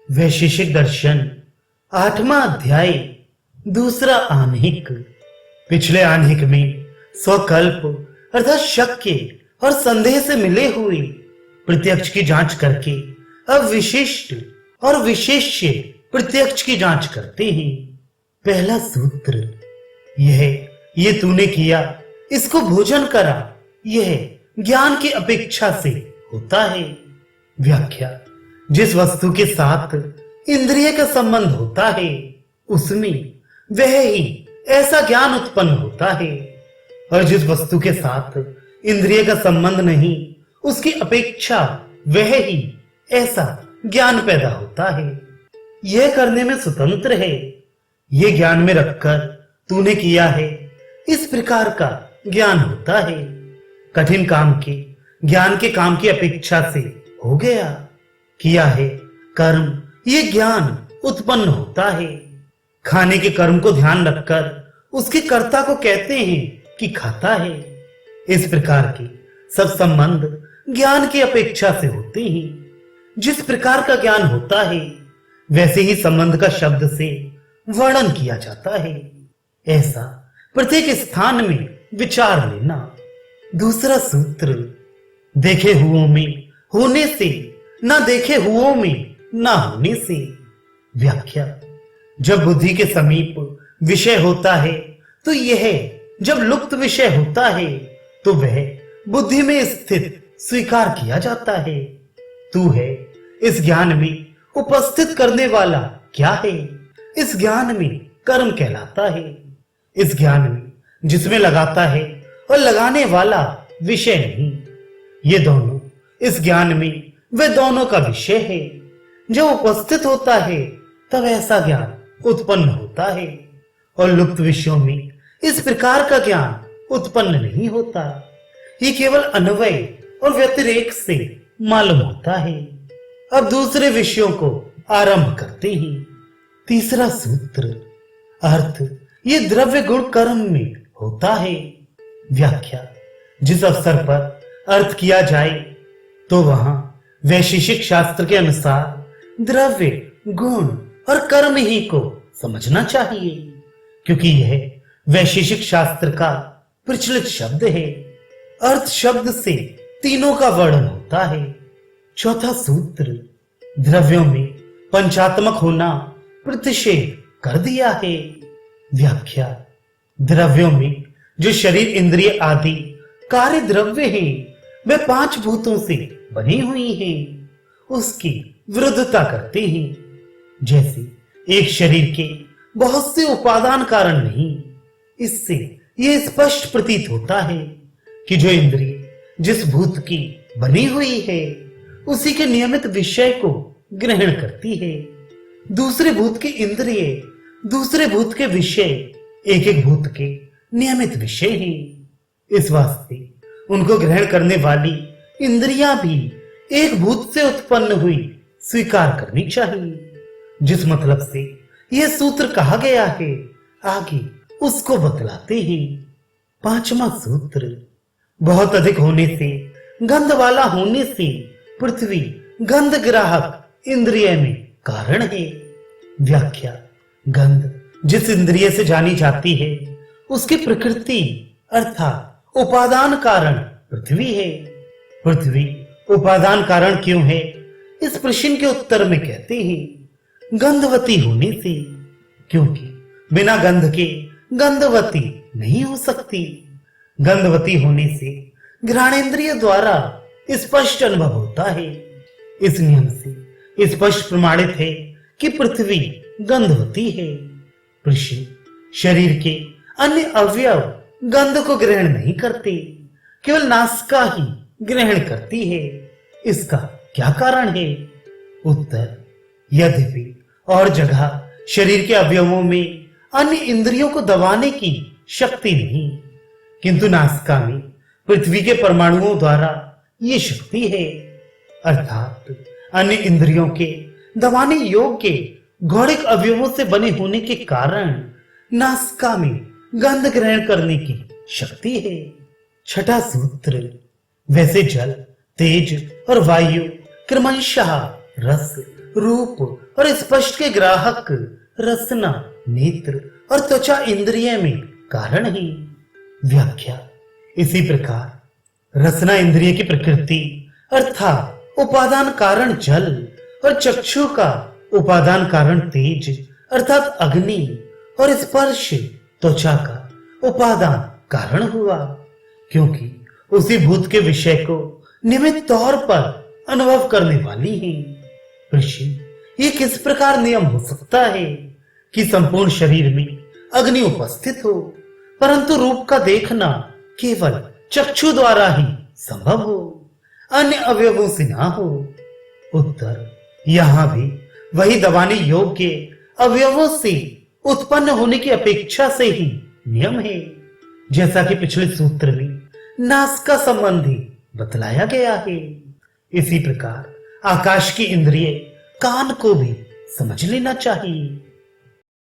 वैशेषिक दर्शन 8वां अध्याय, दूसरा आह्निक। पिछले आह्निक में स्वकल्प अर्थात शक्य और संदेह से मिले हुए प्रत्यक्ष की जांच करके अब विशिष्ट और विशेष्य प्रत्यक्ष की जांच करते हैं। पहला सूत्र, ये तूने किया, इसको भोजन करा, यह ज्ञान की अपेक्षा से होता है। व्याख्या, जिस वस्तु के साथ इंद्रिय का संबंध होता है उसमें वह ही ऐसा ज्ञान उत्पन्न होता है, और जिस वस्तु के साथ इंद्रिय का संबंध नहीं उसकी अपेक्षा वह ही ऐसा ज्ञान पैदा होता है। यह करने में स्वतंत्र है, यह ज्ञान में रखकर तूने किया है, इस प्रकार का ज्ञान होता है। कठिन काम के ज्ञान के काम की अपेक्षा से हो गया, किया है कर्म, ये ज्ञान उत्पन्न होता है। खाने के कर्म को ध्यान रखकर उसके कर्ता को कहते हैं कि खाता है। इस प्रकार के सब संबंध ज्ञान की अपेक्षा से होते हैं। जिस प्रकार का ज्ञान होता है वैसे ही संबंध का शब्द से वर्णन किया जाता है। ऐसा प्रत्येक स्थान में विचार लेना। दूसरा सूत्र, देखे हुओं में होने से, न देखे हुओं में न होने से। व्याख्या, जब बुद्धि के समीप विषय होता है तो यह, जब लुप्त विषय होता है तो वह बुद्धि में स्थित स्वीकार किया जाता है। तू है, इस ज्ञान में उपस्थित करने वाला क्या है? इस ज्ञान में कर्म कहलाता है। इस ज्ञान में जिसमें लगाता है और लगाने वाला विषय नहीं, ये दोनों इस ज्ञान में वे दोनों का विषय है। जब उपस्थित होता है तब ऐसा ज्ञान उत्पन्न होता है, और लुप्त विषयों में इस प्रकार का ज्ञान उत्पन्न नहीं होता। ये केवल अन्वय और व्यतिरेक से मालूम होता है। अब दूसरे विषयों को आरंभ करते हैं। तीसरा सूत्र, अर्थ ये द्रव्य गुण कर्म में होता है। व्याख्या, जिस अवसर पर अर्थ किया जाए तो वहां वैशेषिक शास्त्र के अनुसार द्रव्य गुण और कर्म ही को समझना चाहिए, क्योंकि यह वैशेषिक शास्त्र का प्रचलित शब्द है। अर्थ शब्द से तीनों का वर्णन होता है। चौथा सूत्र, द्रव्यों में पंचात्मक होना प्रतिषेध कर दिया है। व्याख्या, द्रव्यों में जो शरीर इंद्रिय आदि कार्य द्रव्य हैं वे 5 भूतों से बनी हुई हैं, उसकी विरुद्धता करते हैं। जैसे एक शरीर के बहुत से उपादान कारण नहीं, इससे यह स्पष्ट प्रतीत होता है कि जो इंद्रिय जिस भूत की बनी हुई है उसी के नियमित विषय को ग्रहण करती है। दूसरे भूत के इंद्रिय दूसरे भूत के विषय एक एक भूत के नियमित विषय हैं। इस वास्ते उनको ग्रहण करने वाली इंद्रियां भी एक भूत से उत्पन्न हुई स्वीकार करनी चाहिए। जिस मतलब से यह सूत्र कहा गया है आगे उसको बतलाते हैं। 5वां सूत्र, बहुत अधिक होने से, गंध वाला होने से पृथ्वी गंध ग्राहक इंद्रिय में कारण है। व्याख्या, गंध जिस इंद्रिय से जानी जाती है उसकी प्रकृति अर्थात उपादान कारण पृथ्वी है। पृथ्वी उपादान कारण क्यों है, इस प्रश्न के उत्तर में कहते हैं गंधवती होने से, क्योंकि बिना गंध के गंधवती नहीं हो सकती। गंधवती होने से घ्राणेन्द्रिय द्वारा स्पष्ट अनुभव होता है। इस नियम से स्पष्ट प्रमाणित है कि पृथ्वी गंधवती है। प्रश्न, शरीर के अन्य अवयव गंध को ग्रहण नहीं करते, केवल नासिका ही ग्रहण करती है, इसका क्या कारण है? उत्तर, यद्यपि और जगह शरीर के अवयवों में अन्य इंद्रियों को दबाने की शक्ति नहीं, किंतु नासिका में पृथ्वी के परमाणुओं द्वारा ये शक्ति है। अर्थात अन्य इंद्रियों के दबाने योग्य गौणिक अवयवों से बने होने के कारण नासिका में गंध ग्रहण करने की शक्ति है। छठा सूत्र, वैसे जल, तेज और वायु क्रमशः रस रूप और स्पष्ट के ग्राहक रसना, नेत्र और त्वचा इंद्रिय में कारण ही। व्याख्या। इसी प्रकार रसना इंद्रिय की प्रकृति अर्थात उपादान कारण जल और चक्षु का उपादान कारण तेज अर्थात अग्नि और स्पर्श त्वचा का उपादान कारण हुआ, क्योंकि उसी भूत के विषय को निमित्त तौर पर अनुभव करने वाली है। ऋषि, ये किस प्रकार नियम हो सकता है कि संपूर्ण शरीर में अग्नि उपस्थित हो परंतु रूप का देखना केवल चक्षु द्वारा ही संभव हो, अन्य अवयवों से ना हो? उत्तर, यहां भी वही दबाने योग्य अवयवों से उत्पन्न होने की अपेक्षा से ही नियम है, जैसा कि पिछले सूत्र में नासिका संबंधी बतलाया गया है। इसी प्रकार आकाश की इंद्रिय कान को भी समझ लेना चाहिए।